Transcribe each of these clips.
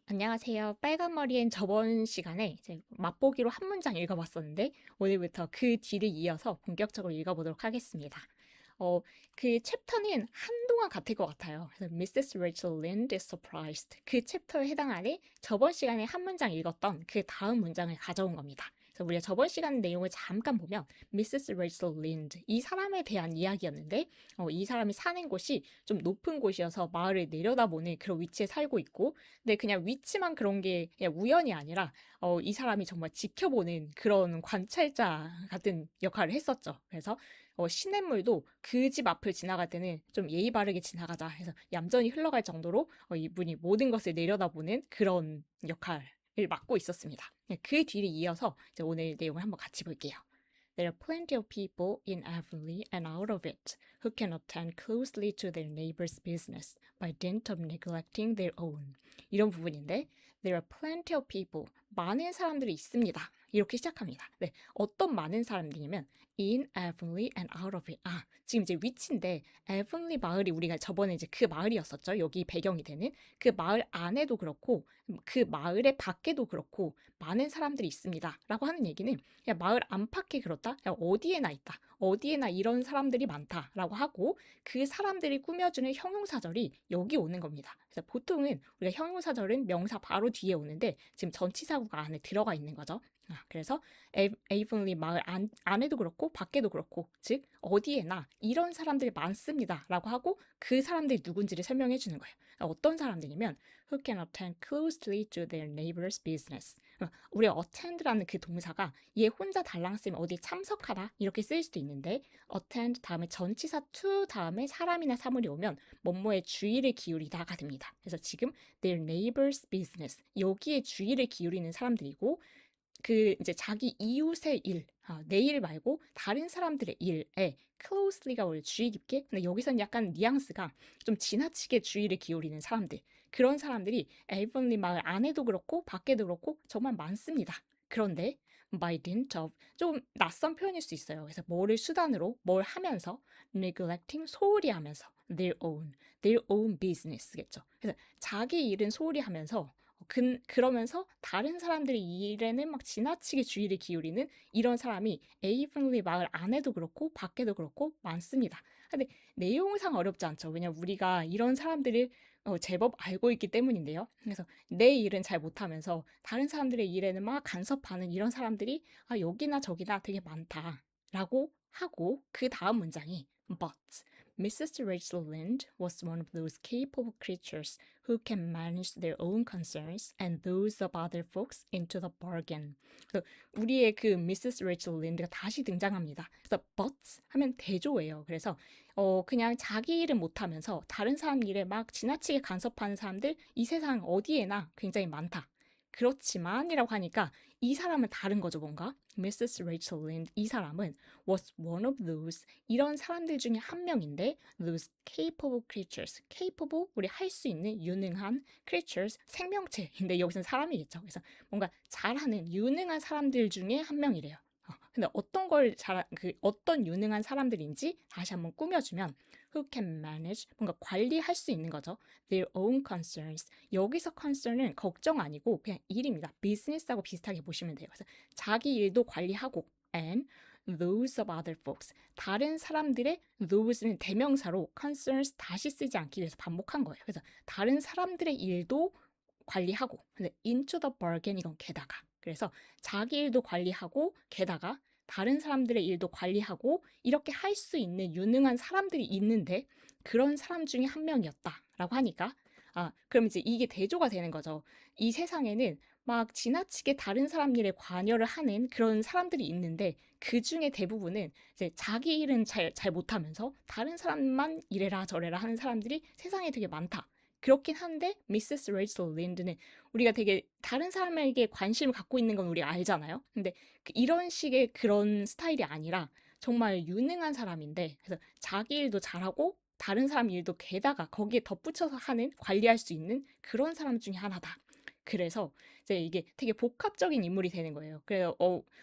안녕하세요. 빨간 머리엔 저번 시간에 이제 맛보기로 한 문장 읽어봤었는데 오늘부터 그 뒤를 이어서 본격적으로 읽어보도록 하겠습니다. 어, 그 챕터는 한동안 같을 것 같아요. 그래서 Mrs. Rachel Lynde is surprised. 그 챕터에 해당하는 저번 시간에 한 문장 읽었던 그 다음 문장을 가져온 겁니다. 그래서 우리가 저번 시간 내용을 잠깐 보면 Mrs. Rachel Lynde 이 사람에 대한 이야기였는데 이 사람이 사는 곳이 좀 높은 곳이어서 마을을 내려다보는 그런 위치에 살고 있고 근데 그냥 위치만 그런 게 그냥 우연이 아니라 이 사람이 정말 지켜보는 그런 관찰자 같은 역할을 했었죠. 그래서 시냇물도 그 집 앞을 지나갈 때는 좀 예의 바르게 지나가자 해서 얌전히 흘러갈 정도로 이분이 모든 것을 내려다보는 그런 역할을 맡고 있었습니다. 네, 그 뒤를 이어서 이제 오늘 내용을 한번 같이 볼게요. There are plenty of people in Avonlea and out of it who can attend closely to their neighbor's business by dint of neglecting their own. 이런 부분인데, there are plenty of people. 많은 사람들이 있습니다. 이렇게 시작합니다. 네, 어떤 많은 사람들이냐면 in Avonlea and out of it. 지금 이제 위치인데 Avonlea 마을이 우리가 저번에 이제 그 마을이었었죠. 여기 배경이 되는 그 마을 안에도 그렇고 그 마을의 밖에도 그렇고 많은 사람들이 있습니다.라고 하는 얘기는 그냥 마을 안팎에 그렇다. 그냥 어디에나 있다. 어디에나 이런 사람들이 많다라고 하고 그 사람들이 꾸며주는 형용사절이 여기 오는 겁니다. 그래서 보통은 우리가 형용사절은 명사 바로 뒤에 오는데 지금 전치사구가 안에 들어가 있는 거죠. 그래서 에이븐리 마을 안에도 그렇고 밖에도 그렇고 즉 어디에나 이런 사람들이 많습니다라고 하고 그 사람들이 누군지를 설명해 주는 거예요. 어떤 사람들이냐면 who can attend closely to their neighbor's business. 우리 attend라는 그 동사가 얘 혼자 달랑 쓰면 어디에 참석하다 이렇게 쓰일 수도 있는데 attend 다음에 전치사 to 다음에 사람이나 사물이 오면 뭐뭐에 주의를 기울이다가 됩니다. 그래서 지금 their neighbor's business 여기에 주의를 기울이는 사람들이고 그 이제 자기 이웃의 일, 내일 말고 다른 사람들의 일에 closely가 원래 주의 깊게, 근데 여기서는 약간 뉘앙스가 좀 지나치게 주의를 기울이는 사람들, 그런 사람들이 에이번리 마을 안에도 그렇고 밖에도 그렇고 정말 많습니다. 그런데 by dint of 좀 낯선 표현일 수 있어요. 그래서 뭐를 수단으로 뭘 하면서 neglecting 소홀히 하면서 their own business겠죠. 그래서 자기 일은 소홀히 하면서 그러면서 다른 사람들의 일에는 막 지나치게 주의를 기울이는 이런 사람이 에이븐리 마을 안에도 그렇고 밖에도 그렇고 많습니다. 근데 내용상 어렵지 않죠. 왜냐면 우리가 이런 사람들을 제법 알고 있기 때문인데요. 그래서 내 일은 잘 못하면서 다른 사람들의 일에는 막 간섭하는 이런 사람들이 여기나 저기나 되게 많다라고 하고 그 다음 문장이 but Mrs. Rachel Lynde was one of those capable creatures who can manage their own concerns and those of other folks into the bargain. 그래서 우리의 그 Mrs. Rachel Lynde가 다시 등장합니다. 그래서 but 하면 대조예요. 그래서 그냥 자기 일은 못하면서 다른 사람 일에 막 지나치게 간섭하는 사람들 이 세상 어디에나 굉장히 많다. 그렇지만이라고 하니까 이 사람은 다른 거죠, 뭔가. Mrs. Rachel Lynde 이 사람은 was one of those 이런 사람들 중에 한 명인데 those capable creatures capable 우리 할 수 있는 유능한 creatures 생명체인데 여기서는 사람이겠죠. 그래서 뭔가 잘하는 유능한 사람들 중에 한 명이래요. 근데 어떤 걸 어떤 유능한 사람들인지 다시 한번 꾸며주면 who can manage 뭔가 관리할 수 있는 거죠. their own concerns 여기서 concern은 걱정 아니고 그냥 일입니다. 비즈니스하고 비슷하게 보시면 돼요. 그래서 자기 일도 관리하고 and those of other folks 다른 사람들의 those는 대명사로 concerns 다시 쓰지 않기 위해서 반복한 거예요. 그래서 다른 사람들의 일도 관리하고 근데 into the bargain 이건 게다가 그래서 자기 일도 관리하고 게다가 다른 사람들의 일도 관리하고 이렇게 할 수 있는 유능한 사람들이 있는데 그런 사람 중에 한 명이었다라고 하니까 그럼 이제 이게 대조가 되는 거죠. 이 세상에는 막 지나치게 다른 사람 일에 관여를 하는 그런 사람들이 있는데 그 중에 대부분은 이제 자기 일은 잘 못하면서 다른 사람만 이래라 저래라 하는 사람들이 세상에 되게 많다. 그렇긴 한데 미세스 레이첼 린드는 우리가 되게 다른 사람에게 관심을 갖고 있는 건 우리가 알잖아요. 근데 이런 식의 그런 스타일이 아니라 정말 유능한 사람인데 그래서 자기 일도 잘하고 다른 사람 일도 게다가 거기에 덧붙여서 하는 관리할 수 있는 그런 사람 중에 하나다. 그래서 이제 이게 되게 복합적인 인물이 되는 거예요. 그래서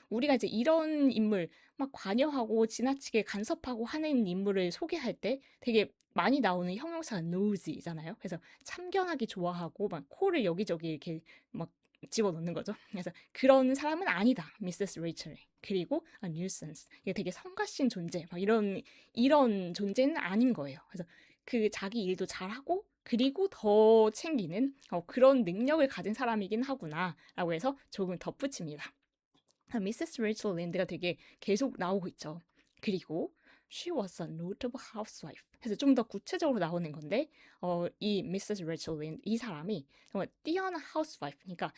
우리가 이제 이런 인물 막 관여하고 지나치게 간섭하고 하는 인물을 소개할 때 되게 많이 나오는 형용사가 nos이잖아요. 그래서 참견하기 좋아하고 막 코를 여기저기 이렇게 막 집어넣는 거죠. 그래서 그런 사람은 아니다, 미세스 레이첼. 그리고 a nuisance. 이게 되게 성가신 존재, 막 이런 존재는 아닌 거예요. 그래서 그 자기 일도 잘하고 그리고 더 챙기는 그런 능력을 가진 사람이긴 하구나라고 해서 조금 덧붙입니다. 미세스 레이첼 랜드가 되게 계속 나오고 있죠. 그리고 she was a notable housewife. 그래서 좀 더 구체적으로 나오는 건데 이 미세스 레이첼 랜드 이 사람이 정말 뛰어난 housewife. 그러니까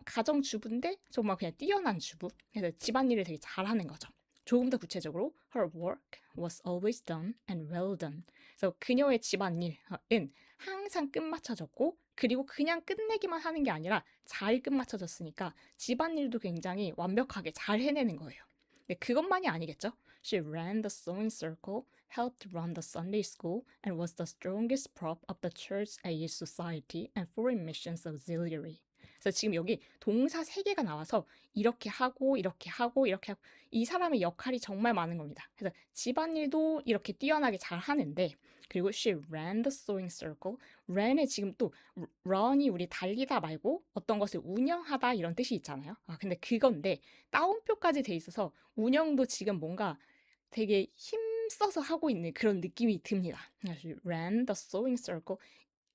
가정 주부인데 정말 그냥 뛰어난 주부. 그래서 집안일을 되게 잘하는 거죠. 조금 더 구체적으로 her work was always done and well done. 그래서 그녀의 집안일은 항상 끝마쳐졌고 그리고 그냥 끝내기만 하는 게 아니라 잘 끝마쳐졌으니까 집안일도 굉장히 완벽하게 잘 해내는 거예요. 근데 그것만이 아니겠죠? She ran the sewing circle, helped run the Sunday school, and was the strongest prop of the Church Aid Society and Foreign Missions Auxiliary. 그래서 지금 여기 동사 3개가 나와서 이렇게 하고 이렇게 하고 이렇게 하고 이 사람의 역할이 정말 많은 겁니다. 그래서 집안일도 이렇게 뛰어나게 잘 하는데 그리고 she ran the sewing circle. ran에 지금 또 run이 우리 달리다 말고 어떤 것을 운영하다 이런 뜻이 있잖아요. 근데 그건데 따옴표까지 돼 있어서 운영도 지금 뭔가 되게 힘써서 하고 있는 그런 느낌이 듭니다. she ran the sewing circle.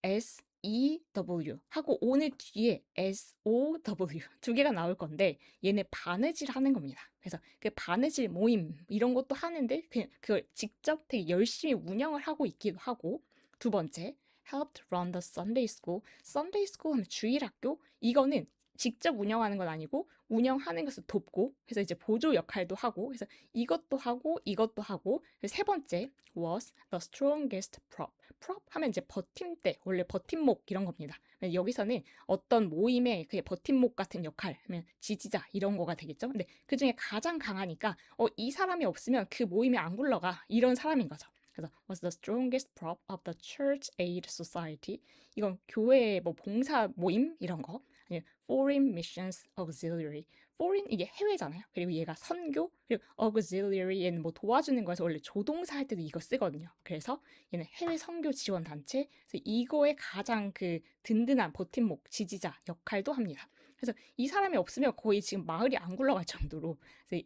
SEW 하고 오늘 뒤에 SOW 2개가 나올 건데 얘네 바느질 하는 겁니다. 그래서 그 바느질 모임 이런 것도 하는데 그냥 그걸 직접 되게 열심히 운영을 하고 있기도 하고 두 번째 helped run the Sunday school. Sunday school 하면 주일학교 이거는 직접 운영하는 건 아니고 운영하는 것을 돕고 그래서 이제 보조 역할도 하고 그래서 이것도 하고 이것도 하고 세 번째 was the strongest prop. prop 하면 이제 버팀대 원래 버팀목 이런 겁니다. 여기서는 어떤 모임의 그 버팀목 같은 역할, 지지자 이런 거가 되겠죠. 근데 그 중에 가장 강하니까 이 사람이 없으면 그 모임이 안 굴러가 이런 사람인 거죠. 그래서 was the strongest prop of the Church Aid Society. 이건 교회 뭐 봉사 모임 이런 거. 아니면 Foreign Missions Auxiliary. Foreign 이게 해외잖아요. 그리고 얘가 선교 그리고 Auxiliary 얘는 뭐 도와주는 거에서 원래 조동사 할 때도 이거 쓰거든요. 그래서 얘는 해외 선교 지원 단체. 그래서 이거에 가장 그 든든한 버팀목 지지자 역할도 합니다. 그래서 이 사람이 없으면 거의 지금 마을이 안 굴러갈 정도로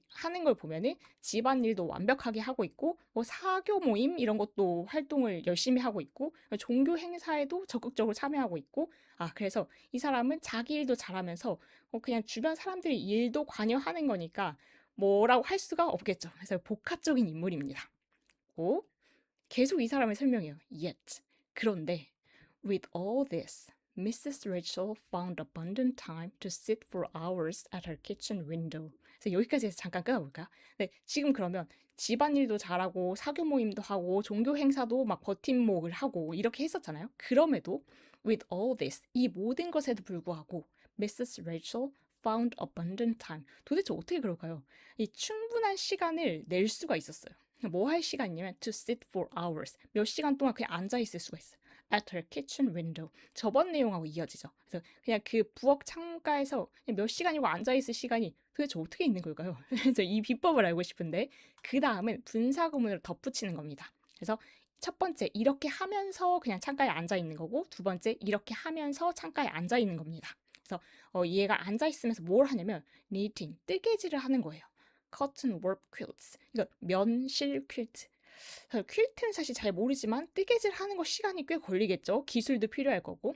하는 걸 보면은 집안일도 완벽하게 하고 있고 뭐 사교 모임 이런 것도 활동을 열심히 하고 있고 종교 행사에도 적극적으로 참여하고 있고 그래서 이 사람은 자기 일도 잘하면서 그냥 주변 사람들이 일도 관여하는 거니까 뭐라고 할 수가 없겠죠. 그래서 복합적인 인물입니다. 계속 이 사람을 설명해요. Yet. 그런데 with all this, Mrs. Rachel found abundant time to sit for hours at her kitchen window. 그래서 여기까지 해서 잠깐 끊어볼까요? 네, 지금 그러면 집안일도 잘하고 사교 모임도 하고 종교 행사도 막 버팀목을 하고 이렇게 했었잖아요. 그럼에도 with all this, 이 모든 것에도 불구하고 Mrs. Rachel found abundant time. 도대체 어떻게 그럴까요? 이 충분한 시간을 낼 수가 있었어요. 뭐 할 시간이냐면 to sit for hours. 몇 시간 동안 그냥 앉아 있을 수가 있어요. At her kitchen window. 저번 내용하고 이어지죠. 그래서 그냥 그 부엌 창가에서 그냥 몇 시간이고 앉아 있을 시간이 도대체 어떻게 있는 걸까요? 그래서 이 비법을 알고 싶은데 그 다음은 분사구문으로 덧붙이는 겁니다. 그래서 첫 번째 이렇게 하면서 그냥 창가에 앉아 있는 거고 두 번째 이렇게 하면서 창가에 앉아 있는 겁니다. 그래서 얘가 앉아 있으면서 뭘 하냐면 knitting 뜨개질을 하는 거예요. cotton warp quilts. 이거 면실 퀼트. 퀼트는 사실 잘 모르지만 뜨개질 하는 거 시간이 꽤 걸리겠죠. 기술도 필요할 거고.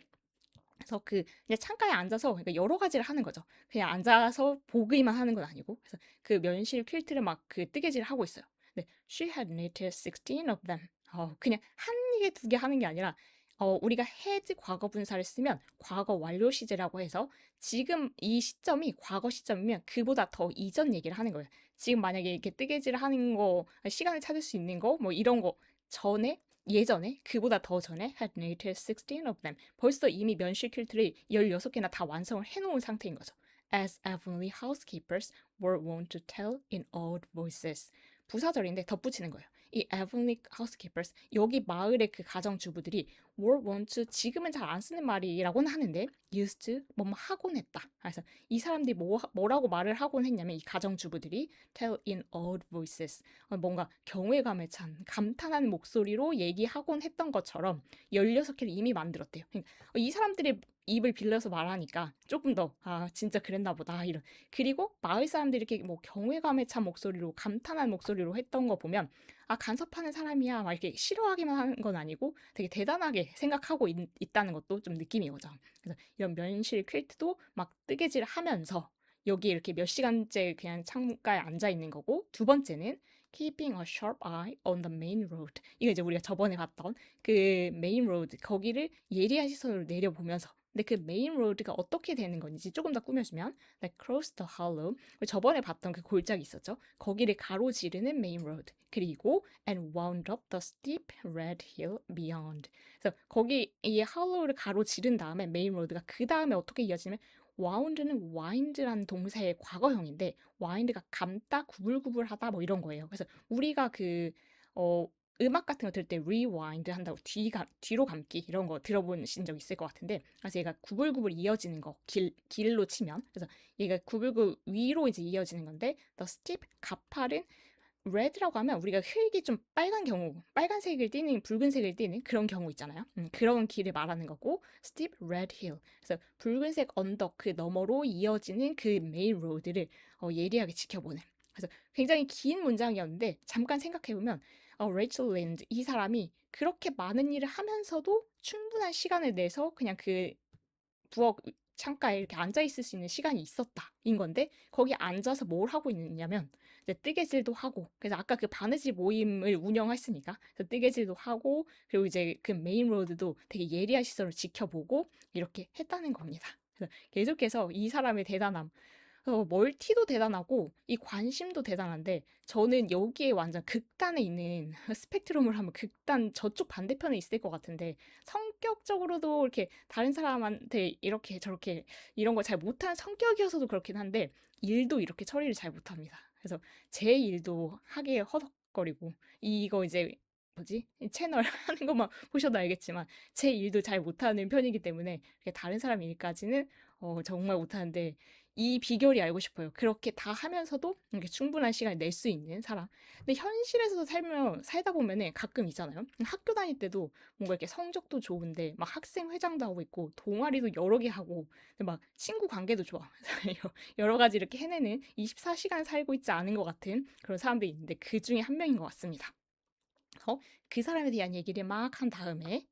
그래서 그냥 창가에 앉아서 그러니까 여러 가지를 하는 거죠. 그냥 앉아서 보기만 하는 건 아니고. 그래서 그 면실 퀼트를 막 그 뜨개질을 하고 있어요. 네, she had knitted 16 of them. 그냥 한 개, 두 개 하는 게 아니라 우리가 had 과거 분사를 쓰면 과거 완료 시제라고 해서 지금 이 시점이 과거 시점이면 그보다 더 이전 얘기를 하는 거예요. 지금 만약에 이렇게 뜨개질 하는 거, 시간을 찾을 수 있는 거, 뭐 이런 거 전에, 예전에, 그보다 더 전에 had knitted 16 of them. 벌써 이미 면실 퀼트를 16개나 다 완성을 해놓은 상태인 거죠. As heavenly housekeepers were wont to tell in awed voices. 부사절인데 덧붙이는 거예요. 이 Avonlea housekeepers 여기 마을의 그 가정주부들이 were once 지금은 잘 안 쓰는 말이라고는 하는데 used to 뭐뭐 하곤 했다. 그래서 이 사람들이 뭐라고 말을 하곤 했냐면 이 가정주부들이 tell in odd voices 뭔가 경외감에 찬 감탄하는 목소리로 얘기하곤 했던 것처럼 16개를 이미 만들었대요. 그러니까 이 사람들의 입을 빌려서 말하니까 조금 더 진짜 그랬나 보다 이런. 그리고 마을 사람들이 이렇게 뭐 경외감에 찬 목소리로 감탄한 목소리로 했던 거 보면 간섭하는 사람이야 막 이렇게 싫어하기만 하는 건 아니고 되게 대단하게 생각하고 있다는 것도 좀 느낌이 오죠. 그래서 이런 면실 퀼트도 막 뜨개질 하면서 여기 이렇게 몇 시간째 그냥 창가에 앉아 있는 거고, 두 번째는 keeping a sharp eye on the main road. 이거 이제 우리가 저번에 봤던 그 메인 로드, 거기를 예리한 시선으로 내려보면서, 근데 그 메인 로드가 어떻게 되는 건지 조금 더 꾸며주면 that crossed the hollow, 저번에 봤던 그 골짜기 있었죠. 거기를 가로지르는 메인 로드, 그리고 and wound up the steep red hill beyond. 그래서 거기 이 hollows 가로지른 다음에 메인 로드가 그 다음에 어떻게 이어지냐면 wound는 wind라는 동사의 과거형인데 wind가 감다, 구불구불하다 뭐 이런 거예요. 그래서 우리가 어, 음악 같은 거 들을 때 rewind 한다고 뒤로 감기 이런 거 들어보신 적 있을 것 같은데, 그래서 얘가 구불구불 이어지는 거, 길로 치면, 그래서 얘가 구불구불 위로 이제 이어지는 건데 the steep 가파른 red라고 하면 우리가 흙이 좀 빨간 경우, 빨간색을 띠는, 붉은색을 띠는 그런 경우 있잖아요. 그런 길을 말하는 거고, steep red hill. 그래서 붉은색 언덕 그 너머로 이어지는 그 메인 로드를 예리하게 지켜보는. 그래서 굉장히 긴 문장이었는데 잠깐 생각해보면 레이첼 린드 이 사람이 그렇게 많은 일을 하면서도 충분한 시간을 내서 그냥 그 부엌 창가에 이렇게 앉아 있을 수 있는 시간이 있었다인 건데, 거기 앉아서 뭘 하고 있느냐면 이제 뜨개질도 하고, 그래서 아까 그 바느질 모임을 운영했으니까 그래서 뜨개질도 하고, 그리고 이제 그 메인 로드도 되게 예리한 시선을 지켜보고 이렇게 했다는 겁니다. 그래서 계속해서 이 사람의 대단함, 멀티도 대단하고 이 관심도 대단한데, 저는 여기에 완전 극단에 있는 스펙트럼을 하면 극단 저쪽 반대편에 있을 것 같은데, 성격적으로도 이렇게 다른 사람한테 이렇게 저렇게 이런 걸 잘 못하는 성격이어서도 그렇긴 한데 일도 이렇게 처리를 잘 못합니다. 그래서 제 일도 하기에 허덕거리고, 이거 이제 뭐지? 이 채널 하는 것만 보셔도 알겠지만 제 일도 잘 못하는 편이기 때문에 이렇게 다른 사람 일까지는 정말 못하는데, 이 비결이 알고 싶어요. 그렇게 다 하면서도 이렇게 충분한 시간을 낼 수 있는 사람. 근데 현실에서도 살다 보면은 가끔 있잖아요. 학교 다닐 때도 뭔가 이렇게 성적도 좋은데 막 학생 회장도 하고 있고 동아리도 여러 개 하고, 근데 막 친구 관계도 좋아. 여러 가지 이렇게 해내는 24시간 살고 있지 않은 것 같은 그런 사람들이 있는데 그 중에 한 명인 것 같습니다. 그 사람에 대한 얘기를 막 한 다음에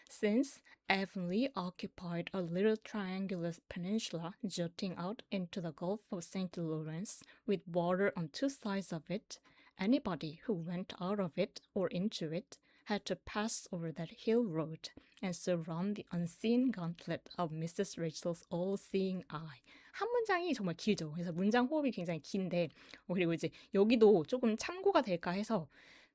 since Avonlea occupied a little triangular peninsula jutting out into the Gulf of St. Lawrence with water on two sides of it, anybody who went out of it or into it had to pass over that hill road and so run the unseen gauntlet of Mrs. Rachel's all-seeing eye. 한 문장이 정말 길죠. 그래서 문장 호흡이 굉장히 긴데, 그리고 이제 여기도 조금 참고가 될까 해서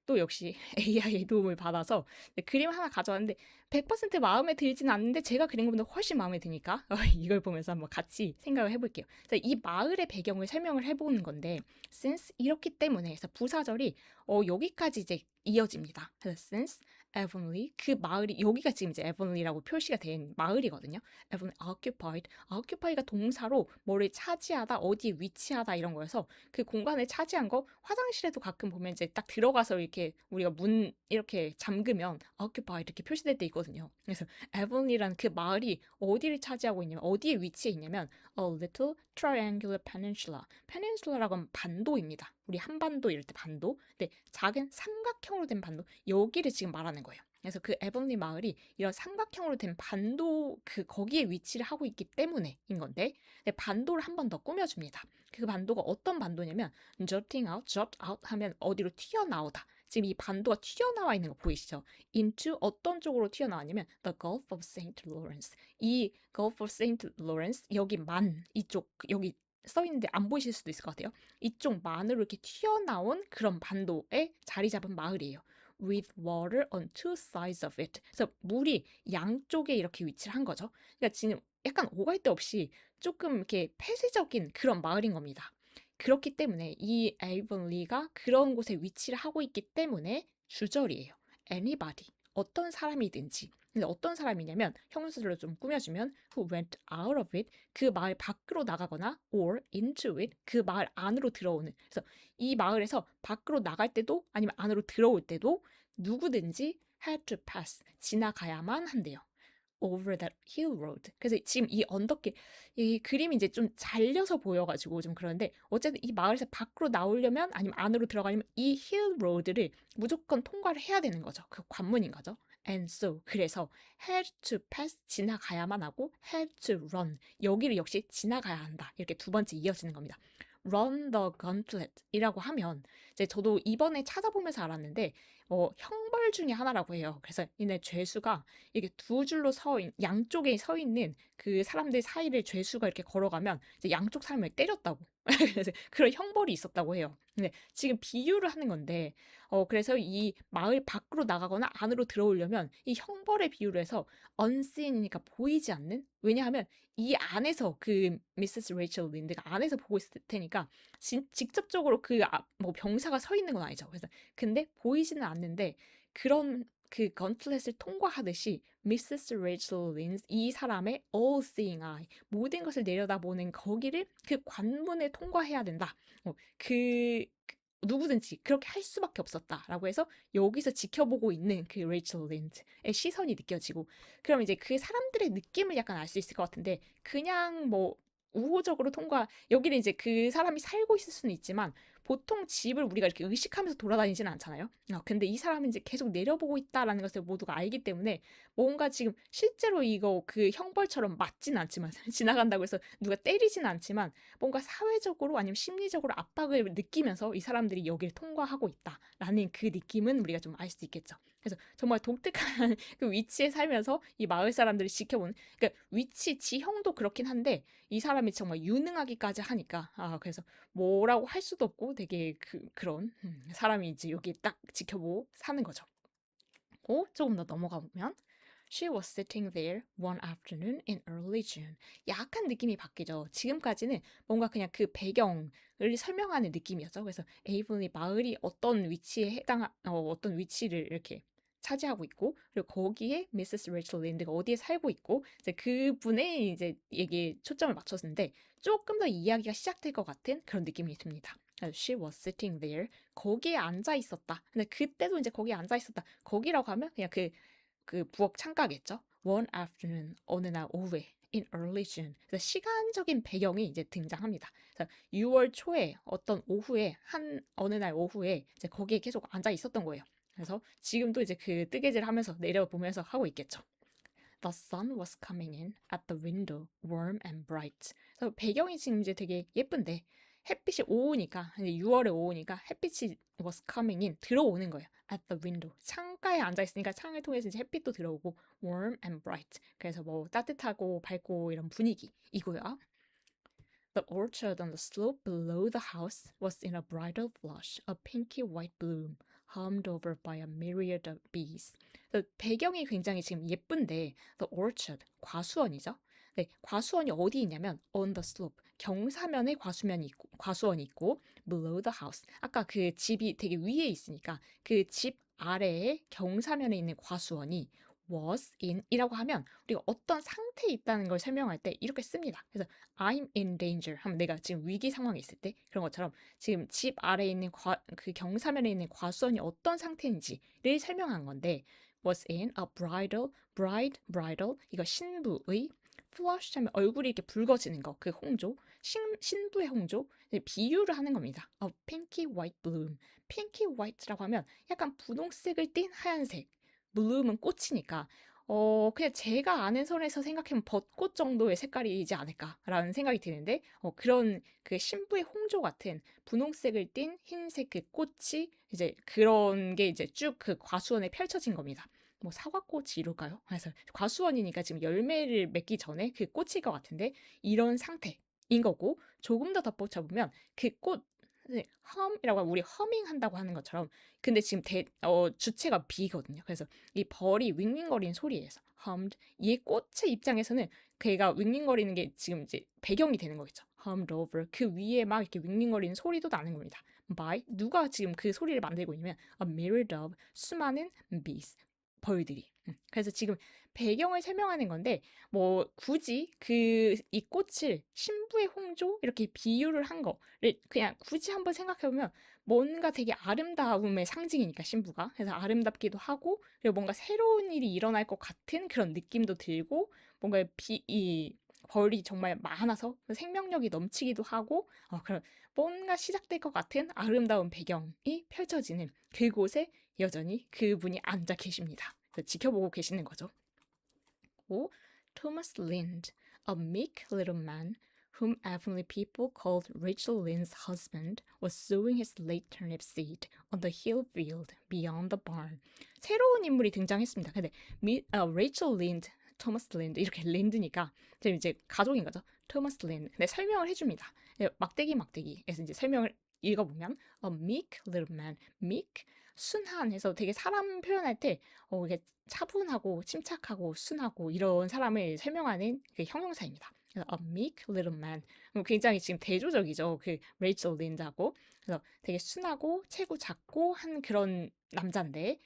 또 역시 AI의 도움을 받아서 그림 하나 가져왔는데 100% 마음에 들지는 않는데 제가 그린 것보다 훨씬 마음에 드니까 이걸 보면서 한번 같이 생각을 해볼게요. 그래서 이 마을의 배경을 설명을 해보는 건데, since 이렇기 때문에 해서 부사절이 여기까지 이제 이어집니다. 그래서 since Avonlea, 그 마을이 여기가 지금 이제 Avonlea라고 표시가 된 마을이거든요. Avonlea occupied, occupy가 동사로 뭐를 차지하다, 어디에 위치하다 이런 거여서 그 공간을 차지한 거, 화장실에도 가끔 보면 이제 딱 들어가서 이렇게 우리가 문 이렇게 잠그면 occupy 이렇게 표시될 때 있거든요. 그래서 Avon이라는 그 마을이 어디를 차지하고 있냐면, 어디에 위치해 있냐면 a little triangular peninsula. peninsula라고 하면 반도입니다. 우리 한반도 이럴 때 반도. 근데 작은 삼각형으로 된 반도, 여기를 지금 말하는 거예요. 그래서 그 에버리 마을이 이런 삼각형으로 된 반도 거기에 위치를 하고 있기 때문에인 건데, 근데 반도를 한 번 더 꾸며줍니다. 그 반도가 어떤 반도냐면 jutting out, jut out 하면 어디로 튀어나오다. 지금 이 반도가 튀어나와 있는 거 보이시죠? into 어떤 쪽으로 튀어나왔냐면 the Gulf of St. Lawrence. 이 Gulf of St. Lawrence 여기 이쪽 여기 써 있는데 안 보이실 수도 있을 것 같아요. 이쪽 만으로 이렇게 튀어나온 그런 반도에 자리 잡은 마을이에요. With water on two sides of it. 그래서 물이 양쪽에 이렇게 위치를 한 거죠. 그러니까 지금 약간 오갈 데 없이 조금 이렇게 폐쇄적인 그런 마을인 겁니다. 그렇기 때문에 이 에이번리가 그런 곳에 위치를 하고 있기 때문에 주절이에요. anybody, 어떤 사람이든지. 근데 어떤 사람이냐면 형용사로 좀 꾸며주면 who went out of it, 그 마을 밖으로 나가거나 or into it, 그 마을 안으로 들어오는. 그래서 이 마을에서 밖으로 나갈 때도 아니면 안으로 들어올 때도 누구든지 had to pass, 지나가야만 한대요. over that hill road. 그래서 지금 이 언덕길, 이 그림이 이제 좀 잘려서 보여가지고 좀 그런데 어쨌든 이 마을에서 밖으로 나오려면 아니면 안으로 들어가려면 이 hill road를 무조건 통과를 해야 되는 거죠. 그 관문인 거죠. And so, 그래서 had to pass, 지나가야만 하고 had to run, 여기를 역시 지나가야 한다. 이렇게 두 번째 이어지는 겁니다. run the gauntlet 이라고 하면 이제 저도 이번에 찾아보면서 알았는데 형벌 중에 하나라고 해요. 그래서 이내 죄수가 이게 두 줄로 양쪽에 서 있는 그 사람들 사이를 죄수가 이렇게 걸어가면 이제 양쪽 사람을 때렸다고. 그래서 그런 형벌이 있었다고 해요. 근데 지금 비유를 하는 건데, 그래서 이 마을 밖으로 나가거나 안으로 들어오려면 이 형벌의 비유를 해서 unseen이니까 보이지 않는? 왜냐하면 이 안에서 그 미세스 레이첼 린드가 안에서 보고 있을 테니까 직접적으로 뭐 병사가 서 있는 건 아니죠. 그래서 근데 보이지는 않는데 그런 그 건틀렛을 통과하듯이 미세스 레이첼 린드, 이 사람의 all-seeing eye, 모든 것을 내려다보는 거기를 그 관문을 통과해야 된다. 누구든지 그렇게 할 수밖에 없었다라고 해서 여기서 지켜보고 있는 그 레이첼 린드의 시선이 느껴지고, 그럼 이제 그 사람들의 느낌을 약간 알 수 있을 것 같은데 그냥 뭐 우호적으로 여기는 이제 그 사람이 살고 있을 수는 있지만 보통 집을 우리가 이렇게 의식하면서 돌아다니지는 않잖아요. 근데 이 사람은 이제 계속 내려보고 있다라는 것을 모두가 알기 때문에 뭔가 지금 실제로 이거 그 형벌처럼 맞진 않지만 지나간다고 해서 누가 때리진 않지만 뭔가 사회적으로 아니면 심리적으로 압박을 느끼면서 이 사람들이 여기를 통과하고 있다라는 그 느낌은 우리가 좀 알 수 있겠죠. 그래서 정말 독특한 그 위치에 살면서 이 마을 사람들을 지켜보는, 그러니까 위치 지형도 그렇긴 한데 이 사람이 정말 유능하기까지 하니까 그래서 뭐라고 할 수도 없고 되게 그런 사람이 이제 여기 딱 지켜보고 사는 거죠. 조금 더 넘어가 보면 She was sitting there one afternoon in early June. 약간 느낌이 바뀌죠. 지금까지는 뭔가 그냥 그 배경을 설명하는 느낌이었죠. 그래서 에이블리 마을이 어떤 위치를 이렇게 차지하고 있고, 그리고 거기에 미세스 레이첼 린드가 어디에 살고 있고, 이제 그분의 이제 얘기에 초점을 맞췄는데 조금 더 이야기가 시작될 것 같은 그런 느낌이 듭니다. She was sitting there. 거기에 앉아 있었다. 근데 그때도 이제 거기에 앉아 있었다. 거기라고 하면 그냥 그 부엌 창가겠죠. One afternoon, 어느 날 오후에 in early June. 그래서 시간적인 배경이 이제 등장합니다. 그래서 6월 초에 어떤 오후에 어느 날 오후에 이제 거기에 계속 앉아 있었던 거예요. 그래서 지금도 이제 그 뜨개질 하면서 내려보면서 하고 있겠죠. The sun was coming in at the window, warm and bright. 그래서 배경이 지금 이제 되게 예쁜데 햇빛이 오후니까, 6월에 오후니까 햇빛이 was coming in, 들어오는 거예요. At the window, 창가에 앉아 있으니까 창을 통해서 이제 햇빛도 들어오고 warm and bright. 그래서 뭐 따뜻하고 밝고 이런 분위기이고요. The orchard on the slope below the house was in a bridal flush, a pinky white bloom, hummed over by a myriad of bees. 배경이 굉장히 지금 예쁜데, the orchard, 과수원이죠. 네, 과수원이 어디 있냐면 on the slope, 경사면에 과수원이 있고 below the house, 아까 그 집이 되게 위에 있으니까 그 집 아래에 경사면에 있는 과수원이 was in 이라고 하면 우리가 어떤 상태에 있다는 걸 설명할 때 이렇게 씁니다. 그래서 I'm in danger 하면 내가 지금 위기 상황에 있을 때, 그런 것처럼 지금 집 아래에 있는 그 경사면에 있는 과수원이 어떤 상태인지를 설명한 건데, was in a bridal, 이거 신부의, flush 하면 얼굴이 이렇게 붉어지는 거, 그 홍조, 신부의 홍조, 비유를 하는 겁니다. A pinky white bloom. pinky white라고 하면 약간 분홍색을 띤 하얀색, bloom은 꽃이니까 그냥 제가 아는 선에서 생각하면 벚꽃 정도의 색깔이지 않을까라는 생각이 드는데, 그런 그 신부의 홍조 같은 분홍색을 띤 흰색 그 꽃이 이제 그런 게 이제 쭉 그 과수원에 펼쳐진 겁니다. 뭐 사과꽃이 이럴까요? 그래서 과수원이니까 지금 열매를 맺기 전에 그 꽃일 것 같은데 이런 상태인 거고, 조금 더 덧붙여 보면 그 꽃, 험이라고 하면 우리 허밍 한다고 하는 것처럼, 근데 지금 주체가 비거든요. 그래서 이 벌이 윙윙거리는 소리에서 hummed, 이 꽃의 입장에서는 걔가 윙윙거리는 게 지금 이제 배경이 되는 거겠죠. hummed over. 그 위에 막 이렇게 윙윙거리는 소리도 나는 겁니다. by 누가 지금 그 소리를 만들고 있냐면 a myriad of 수많은 bees 벌들이. 그래서 지금 배경을 설명하는 건데 뭐 굳이 그 이 꽃을 신부의 홍조 이렇게 비유를 한 거를 그냥 굳이 한번 생각해 보면 뭔가 되게 아름다움의 상징이니까 신부가 그래서 아름답기도 하고 그리고 뭔가 새로운 일이 일어날 것 같은 그런 느낌도 들고 뭔가 이 벌이 정말 많아서 생명력이 넘치기도 하고 그런 뭔가 시작될 것 같은 아름다운 배경이 펼쳐지는 그곳에 여전히 그분이 앉아 계십니다. 그래서 지켜보고 계시는 거죠. 오, Thomas Lind, a meek little man whom heavenly people called Rachel Lynde's husband, was sowing his late turnip seed on the hill field beyond the barn. 새로운 인물이 등장했습니다. 근데 레이첼 린드, 토마스 린드 이렇게 린드니까 지금 이제 가족인 거죠. 토마스 린드. 근데 설명을 해줍니다. 막대기에서 이제 설명을 읽어보면 a meek little man, meek 순한해서 되게 사람 표현할 때 이게 차분하고 침착하고 순하고 이런 사람을 설명하는 그 형용사입니다. 그래서 a meek little man. 굉장히 지금 대조적이죠. 그 레이첼 린드하고. 그래서 되게 순하고 체구 작고 한 그런 남자인데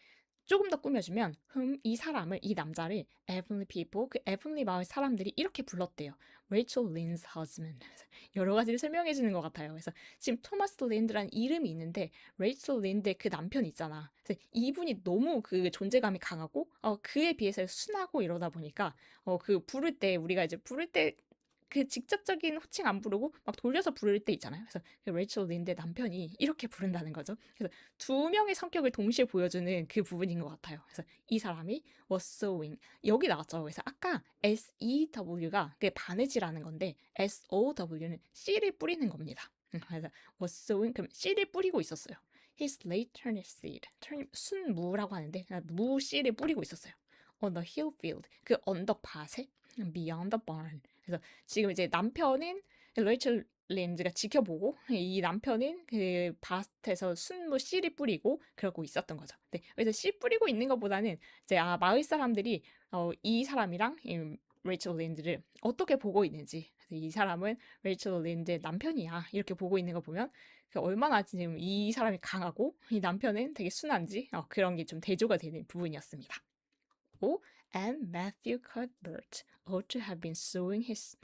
조금 더 꾸며주면 이 사람을 이 남자를 Heavenly People 그 Heavenly 마을 사람들이 이렇게 불렀대요. Rachel Lynn's husband. 여러 가지를 설명해 주는 것 같아요. 그래서 지금 토마스 린드라는 이름이 있는데 레이첼 린드의 그 남편 있잖아. 그래서 이분이 너무 그 존재감이 강하고 그에 비해서 순하고 이러다 보니까 그 부를 때 우리가 이제 부를 때 그 직접적인 호칭 안 부르고 막 돌려서 부를 때 있잖아요. 그래서 그 레이첼 린드의 남편이 이렇게 부른다는 거죠. 그래서 두 명의 성격을 동시에 보여주는 그 부분인 것 같아요. 그래서 이 사람이 was sowing 여기 나왔죠. 그래서 아까 SEW가 그 바느질하는 건데 SOW는 씨를 뿌리는 겁니다. 그래서 was sowing 그럼 씨를 뿌리고 있었어요. His late turnip seed turnip 순무라고 하는데 무 씨를 뿌리고 있었어요. On the hill field 그 언덕밭에 beyond the barn 그래서 지금 이제 남편은 레이첼 린즈가 지켜보고 이 남편은 그 밭에서 순무 씨를 뿌리고 그러고 있었던 거죠. 네, 그래서 씨 뿌리고 있는 것보다는 이제 마을 사람들이 이 사람이랑 이 레이첼 린즈를 어떻게 보고 있는지 그래서 이 사람은 레이첼 린즈의 남편이야 이렇게 보고 있는 거 보면 얼마나 지금 이 사람이 강하고 이 남편은 되게 순한지 그런 게 좀 대조가 되는 부분이었습니다. 오, and Matthew Cuthbert ought to have been sowing his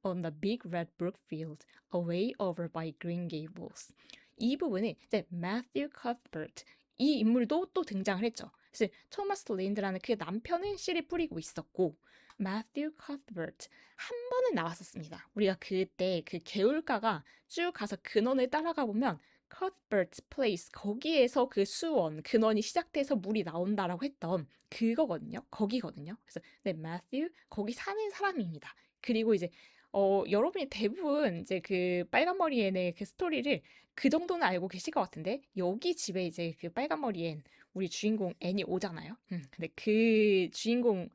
on the big red brook field away over by Green Gables. 이 부분에 이제 Matthew Cuthbert 이 인물도 또 등장을 했죠. 그래서 토마스 린드라는 그 남편은 씨를 뿌리고 있었고 Matthew Cuthbert 한 번은 나왔었습니다. 우리가 그때 그 개울가가 쭉 가서 근원을 따라가 보면 Cuthbert's Place 거기에서 그 수원 근원이 시작돼서 물이 나온다라고 했던 그거거든요. 거기거든요. 그래서 네, Matthew 거기 사는 사람입니다. 그리고 이제 여러분이 대부분 이제 그 빨간 머리 앤의 그 스토리를 그 정도는 알고 계실 것 같은데 여기 집에 이제 그 빨간 머리 앤 우리 주인공 앤이 오잖아요. 근데 그 주인공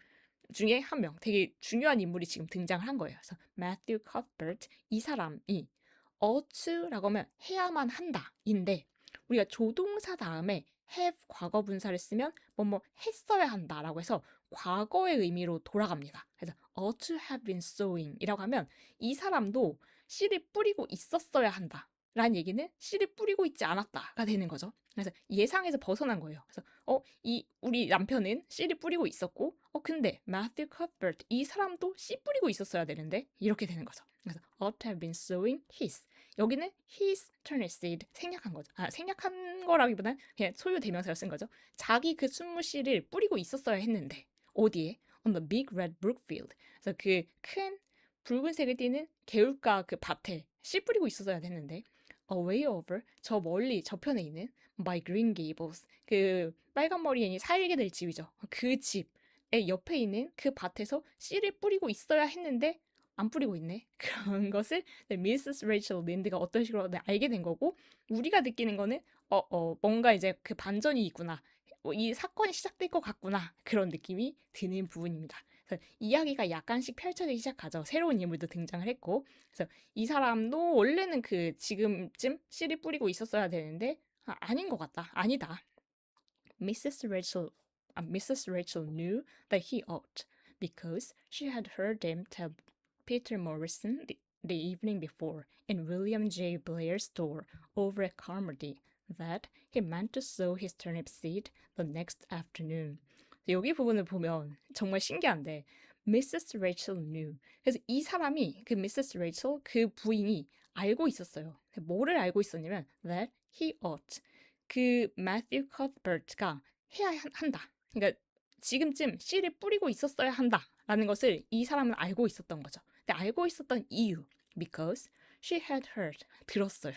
중에 한 명 되게 중요한 인물이 지금 등장을 한 거예요. 그래서 Matthew Cuthbert 이 사람이 ough라고 하면 해야만 한다인데 우리가 조동사 다음에 have 과거 분사를 쓰면 뭐뭐 했어야 한다라고 해서 과거의 의미로 돌아갑니다. 그래서 ought to have been sowing이라고 하면 이 사람도 씨를 뿌리고 있었어야 한다. 라는 얘기는 씨를 뿌리고 있지 않았다가 되는 거죠. 그래서 예상에서 벗어난 거예요. 그래서 이 우리 남편은 씨를 뿌리고 있었고 근데 Matthew Cuthbert 이 사람도 씨 뿌리고 있었어야 되는데 이렇게 되는 거죠. 그래서 ought to have been sowing his 여기는 his turnip seed 생략한 거죠. 생략한 거라기보다는 그냥 소유 대명사를 쓴 거죠. 자기 그 순무 씨를 뿌리고 있었어야 했는데 어디에? On the big red brook field. 그래서 그 큰 붉은색을 띠는 개울가 그 밭에 씨 뿌리고 있었어야 됐는데 away over 저 멀리 저편에 있는 by Green Gables 그 빨간 머리 애니 살게 될 집이죠. 그 집의 옆에 있는 그 밭에서 씨를 뿌리고 있어야 했는데 안 뿌리고 있네. 그런 것을 미세스 레이첼 린드가 어떤 식으로 알게 된 거고 우리가 느끼는 거는 뭔가 이제 그 반전이 있구나. 이 사건이 시작될 것 같구나. 그런 느낌이 드는 부분입니다. 그래서 이야기가 약간씩 펼쳐지기 시작하죠. 새로운 인물도 등장을 했고 그래서 이 사람도 원래는 그 지금쯤 씨를 뿌리고 있었어야 되는데 아닌 것 같다. 아니다. Mrs. Rachel knew that he ought because she had heard them tell Peter Morrison the evening before in William J. Blair's store over at Carmody that he meant to sow his turnip seed the next afternoon. 여기 부분을 보면 정말 신기한데 Mrs. Rachel knew. 그래서 이 사람이 그 Mrs. Rachel 그 부인이 알고 있었어요. 뭐를 알고 있었냐면 that he ought. 그 Matthew Cuthbert가 해야 한다. 그러니까 지금쯤 씨를 뿌리고 있었어야 한다라는 것을 이 사람은 알고 있었던 거죠. 근데 알고 있었던 이유 because she had heard 들었어요.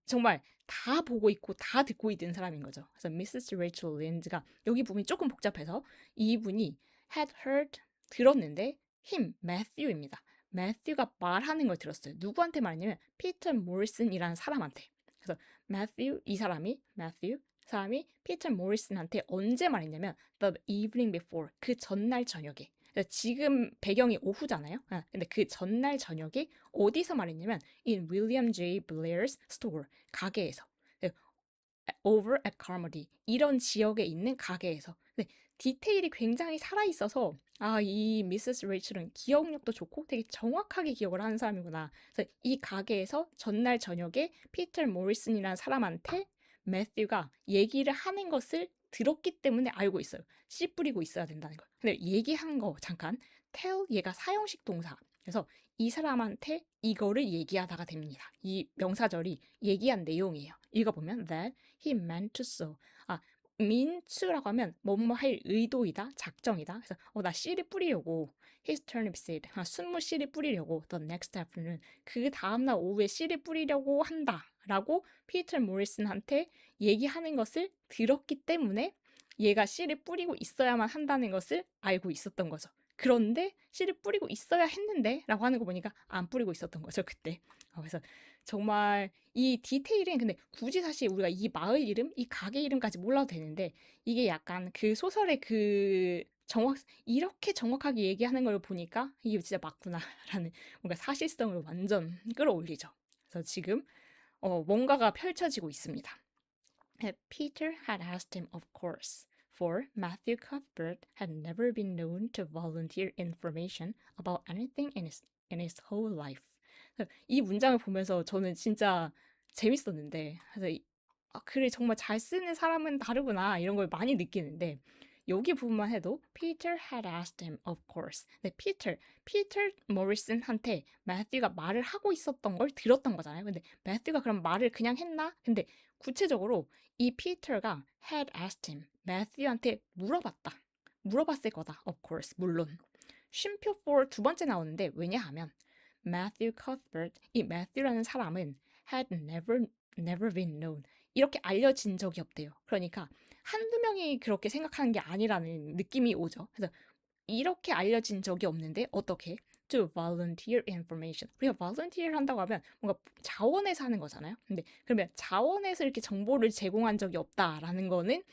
정말 다 보고 있고 다 듣고 있는 사람인 거죠. 그래서 Mrs. Rachel Lynde가 여기 부분이 조금 복잡해서 이분이 had heard 들었는데 him Matthew입니다. Matthew가 말하는 걸 들었어요. 누구한테 말했냐면 피터 모리슨이라는 사람한테. 그래서 Matthew 이 사람이 Matthew 사람이 피터 모리슨한테 언제 말했냐면 the evening before 그 전날 저녁에. 지금 배경이 오후잖아요. 근데 그 전날 저녁에 어디서 말했냐면 in William J. Blair's store 가게에서 over at Carmody 이런 지역에 있는 가게에서. 근데 디테일이 굉장히 살아있어서 이 미세스 레이첼은 기억력도 좋고 되게 정확하게 기억을 하는 사람이구나. 그래서 이 가게에서 전날 저녁에 피터 모리슨이라는 사람한테 매튜가 얘기를 하는 것을 들었기 때문에 알고 있어요. 씨 뿌리고 있어야 된다는 거. 근데 얘기한 거 잠깐 tell 얘가 사형식 동사. 그래서 이 사람한테 이거를 얘기하다가 됩니다. 이 명사절이 얘기한 내용이에요. 읽어보면 that he meant to sow. mean to라고 하면 뭐뭐 할 의도이다, 작정이다. 그래서 나 씨를 뿌리려고 his turnip seed, 순무 씨를 뿌리려고 the next afternoon, 그 다음날 오후에 씨를 뿌리려고 한다라고 피터 모리슨한테 얘기하는 것을 들었기 때문에 얘가 씨를 뿌리고 있어야만 한다는 것을 알고 있었던 거죠. 그런데 씨를 뿌리고 있어야 했는데 라고 하는 거 보니까 안 뿌리고 있었던 거죠, 그때. 그래서 정말 이 디테일은 근데 굳이 사실 우리가 이 마을 이름, 이 가게 이름까지 몰라도 되는데 이게 약간 그 소설의 그 이렇게 정확하게 얘기하는 걸 보니까 이게 진짜 맞구나라는 뭔가 사실성을 완전 끌어올리죠. 그래서 지금 뭔가가 펼쳐지고 있습니다. Peter had asked him, of course, for Matthew Cuthbert had never been known to volunteer information about anything in his whole life. 이 문장을 보면서 저는 진짜 재밌었는데, 그래서 그래 정말 잘 쓰는 사람은 다르구나 이런 걸 많이 느끼는데 여기 부분만 해도 Peter had asked him, of course. 네, 피터 모리슨한테 매튜가 말을 하고 있었던 걸 들었던 거잖아요. 근데 매튜가 그럼 말을 그냥 했나? 근데 구체적으로 이 피터가 had asked him, 매튜한테 물어봤을 거다. of course, 물론. 쉼표 for 두 번째 나오는데 왜냐하면 Matthew Cuthbert, 이 Matthew라는 사람은 had never been known. 이렇게 알려진 적이 없대요. 그러니까 한두 명이 그렇게 생각하는 게 아니라는 느낌이 오죠. 그래서 이렇게 알려진 적이 없는데 어떻게? To volunteer information. 우리가 volunteer 한다고 하면 뭔가 자원에서 하는 거잖아요. 근데 그러면 자원에서 이렇게 정보를 제공한 적이 없다라는 거는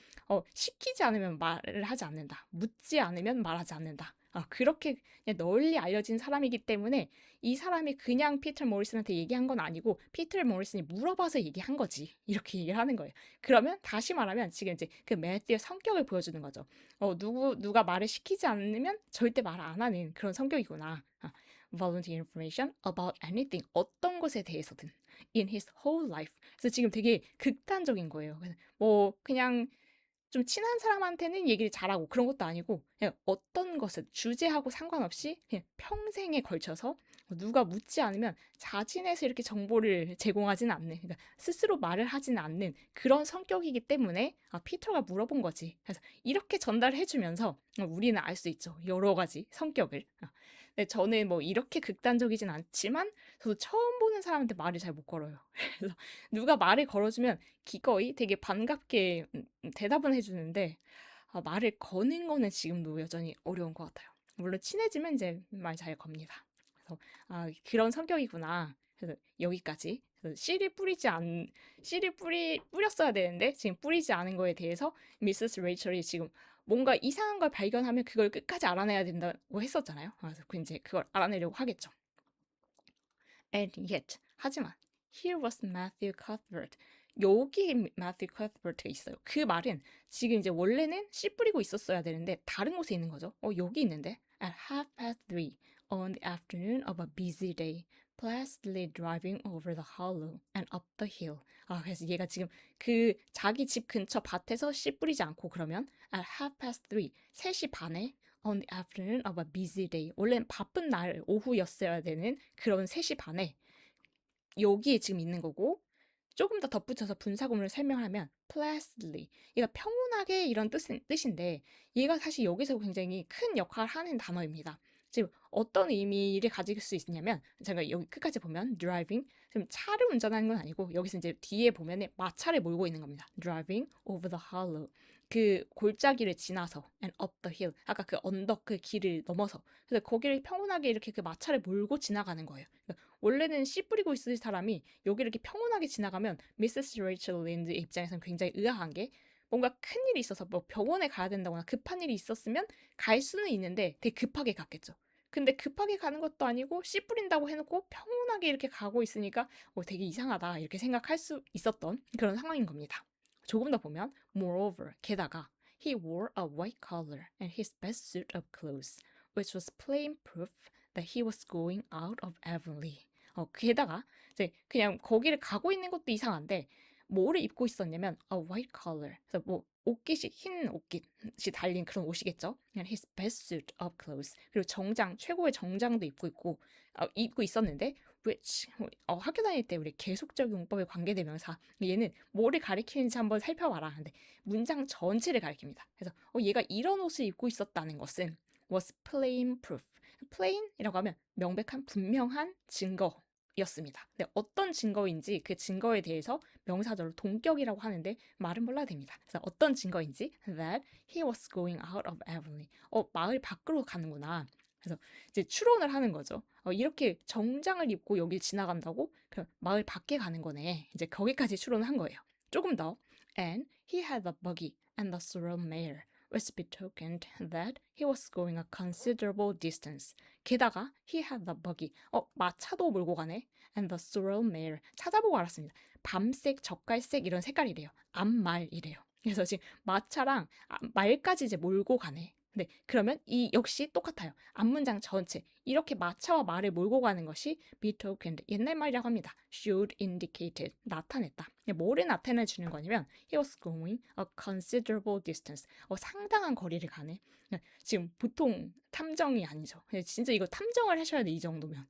시키지 않으면 말을 하지 않는다. 묻지 않으면 말하지 않는다. 그렇게 그냥 널리 알려진 사람이기 때문에 이 사람이 그냥 피터 모리슨한테 얘기한 건 아니고 피터 모리슨이 물어봐서 얘기한 거지. 이렇게 얘기를 하는 거예요. 그러면 다시 말하면 지금 이제 그 매튜의 성격을 보여주는 거죠. 누가 말을 시키지 않으면 절대 말 안 하는 그런 성격이구나. Volunteer information about anything. 어떤 것에 대해서든. In his whole life. 그래서 지금 되게 극단적인 거예요. 그냥 좀 친한 사람한테는 얘기를 잘하고 그런 것도 아니고 그냥 어떤 것을 주제하고 상관없이 그냥 평생에 걸쳐서 누가 묻지 않으면 자진해서 이렇게 정보를 제공하지는 않는, 그러니까 스스로 말을 하지는 않는 그런 성격이기 때문에 피터가 물어본 거지. 그래서 이렇게 전달해주면서 우리는 알 수 있죠. 여러 가지 성격을. 근데 저는 뭐 이렇게 극단적이진 않지만 저도 처음 보는 사람한테 말을 잘 못 걸어요. 그래서 누가 말을 걸어주면 기꺼이 되게 반갑게 대답은 해주는데 말을 거는 거는 지금도 여전히 어려운 것 같아요. 물론 친해지면 이제 말 잘 겁니다. 그래서 그런 성격이구나. 그래서 여기까지. 그래서 씨를 뿌렸어야 되는데 지금 뿌리지 않은 거에 대해서 미세스 레이첼이 지금 뭔가 이상한 걸 발견하면 그걸 끝까지 알아내야 된다고 했었잖아요. 그래서 이제 그걸 알아내려고 하겠죠. And yet, 하지만 here was Matthew Cuthbert. 여기 Matthew Cuthbert가 있어요. 그 말은 지금 이제 원래는 씨 뿌리고 있었어야 되는데 다른 곳에 있는 거죠. 여기 있는데 at 3:30 on the afternoon of a busy day, placidly driving over the hollow and up the hill. 그래서 얘가 지금 그 자기 집 근처 밭에서 씨 뿌리지 않고 그러면 at 3:30, 3시 반에 on the afternoon of a busy day. 원래는 바쁜 날 오후였어야 되는 그런 3시 반에 여기에 지금 있는 거고 조금 더 덧붙여서 분사구문을 설명하면 placidly 얘가 평온하게 이런 뜻인데 얘가 사실 여기서 굉장히 큰 역할을 하는 단어입니다. 지금 어떤 의미를 가질 수 있냐면 제가 여기 끝까지 보면 driving 지금 차를 운전하는 건 아니고 여기서 이제 뒤에 보면은 마차를 몰고 있는 겁니다. driving over the hollow 그 골짜기를 지나서 and up the hill 아까 그 언덕 그 길을 넘어서 그래서 거기를 평온하게 이렇게 그 마차를 몰고 지나가는 거예요. 그러니까 원래는 씨 뿌리고 있을 사람이 여기 이렇게 평온하게 지나가면 미세스 레이첼 린드의 입장에서는 굉장히 의아한 게 뭔가 큰일이 있어서 뭐 병원에 가야 된다거나 급한 일이 있었으면 갈 수는 있는데 되게 급하게 갔겠죠. 근데 급하게 가는 것도 아니고 씨 뿌린다고 해놓고 평온하게 이렇게 가고 있으니까 되게 이상하다 이렇게 생각할 수 있었던 그런 상황인 겁니다. 조금 더 보면 moreover 게다가 he wore a white collar and his best suit of clothes which was plain proof that he was going out of Avonlea. 게다가 이제 그냥 거기를 가고 있는 것도 이상한데 뭐를 입고 있었냐면 a white collar. 그래서 뭐 옷깃이 흰 옷깃이 달린 그런 옷이겠죠. 그냥 his best suit of clothes. 그리고 정장 최고의 정장도 입고 있었는데 which 학교 다닐 때 우리 계속적 용법의 관계대명사 얘는 뭐를 가리키는지 한번 살펴봐라. 근데 문장 전체를 가리킵니다. 그래서 얘가 이런 옷을 입고 있었다는 것은 was plain proof. plain이라고 하면 명백한 분명한 증거였습니다. 근데 어떤 증거인지 그 증거에 대해서 명사절로 동격이라고 하는데 말은 몰라야 됩니다. 그래서 어떤 증거인지 that he was going out of Avonlea. 마을 밖으로 가는구나. 그래서 이제 추론을 하는 거죠. 이렇게 정장을 입고 여길 지나간다고 그 마을 밖에 가는 거네. 이제 거기까지 추론을 한 거예요. 조금 더. And he had a buggy and the sorrel mare. which betokened that he was going a considerable distance. 게다가 he had the buggy. 마차도 몰고 가네. And the sorrel mare. 찾아보고 알았습니다. 밤색, 젓갈색 이런 색깔이래요. 암말이래요. 그래서 지금 마차랑 말까지 이제 몰고 가네. 네, 그러면 이 역시 똑같아요. 앞문장 전체 이렇게 마차와 말을 몰고 가는 것이 betokened 옛날 말이라고 합니다. should indicated 나타냈다. 뭐를 나타내 주는 거냐면 he was going a considerable distance 상당한 거리를 가네. 지금 보통 탐정이 아니죠. 진짜 이거 탐정을 하셔야 돼 이 정도면.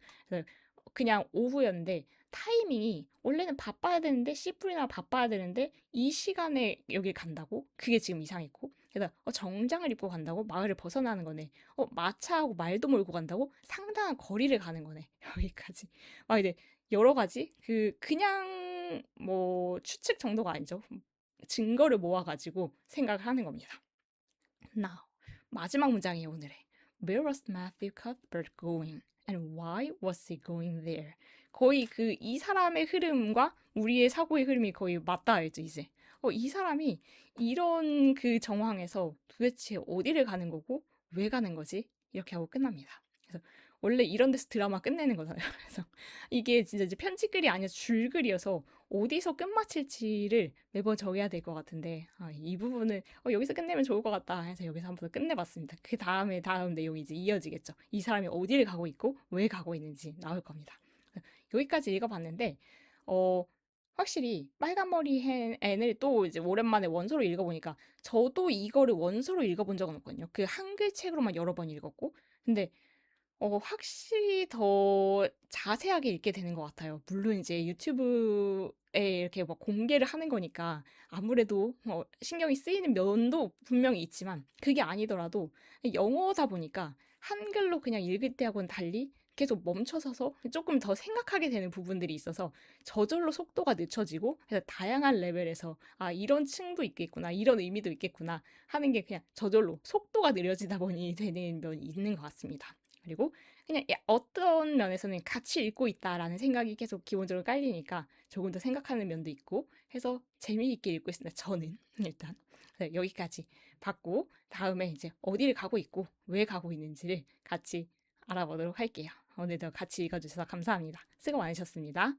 그냥 오후였는데 타이밍이 원래는 바빠야 되는데 씨뿔이나 바빠야 되는데 이 시간에 여길 간다고? 그게 지금 이상했고 그래서 정장을 입고 간다고? 마을을 벗어나는 거네. 마차하고 말도 몰고 간다고? 상당한 거리를 가는 거네. 여기까지. 이제 여러 가지 그냥 뭐 추측 정도가 아니죠. 증거를 모아가지고 생각을 하는 겁니다. Now 마지막 문장이에요 오늘의. Where was Matthew Cuthbert going? And why was he going there? 거의 이 사람의 흐름과 우리의 사고의 흐름이 거의 맞닿아야죠 이제. 이 사람이 이런 그 정황에서 도대체 어디를 가는 거고 왜 가는 거지? 이렇게 하고 끝납니다. 그래서 원래 이런 데서 드라마 끝내는 거잖아요. 그래서 이게 진짜 이제 편집글이 아니라 줄글이어서 어디서 끝마칠지를 매번 정해야 될 것 같은데 이 부분은 여기서 끝내면 좋을 것 같다 해서 여기서 한번 끝내봤습니다. 그 다음 내용이 이제 이어지겠죠. 이 사람이 어디를 가고 있고 왜 가고 있는지 나올 겁니다. 여기까지 읽어봤는데 확실히 빨간머리 앤을 또 이제 오랜만에 원서로 읽어보니까 저도 이거를 원서로 읽어본 적은 없거든요. 그 한글 책으로만 여러 번 읽었고 근데 확실히 더 자세하게 읽게 되는 것 같아요. 물론 이제 유튜브에 이렇게 막 공개를 하는 거니까 아무래도 신경이 쓰이는 면도 분명히 있지만 그게 아니더라도 영어다 보니까 한글로 그냥 읽을 때하고는 달리 계속 멈춰서서 조금 더 생각하게 되는 부분들이 있어서 저절로 속도가 늦춰지고 그래서 다양한 레벨에서 이런 층도 있겠구나 이런 의미도 있겠구나 하는 게 그냥 저절로 속도가 느려지다 보니 되는 면이 있는 것 같습니다. 그리고 그냥 어떤 면에서는 같이 읽고 있다라는 생각이 계속 기본적으로 깔리니까 조금 더 생각하는 면도 있고 해서 재미있게 읽고 있습니다. 저는 일단 여기까지 봤고 다음에 이제 어디를 가고 있고 왜 가고 있는지를 같이 알아보도록 할게요. 오늘도 같이 읽어주셔서 감사합니다. 수고 많으셨습니다.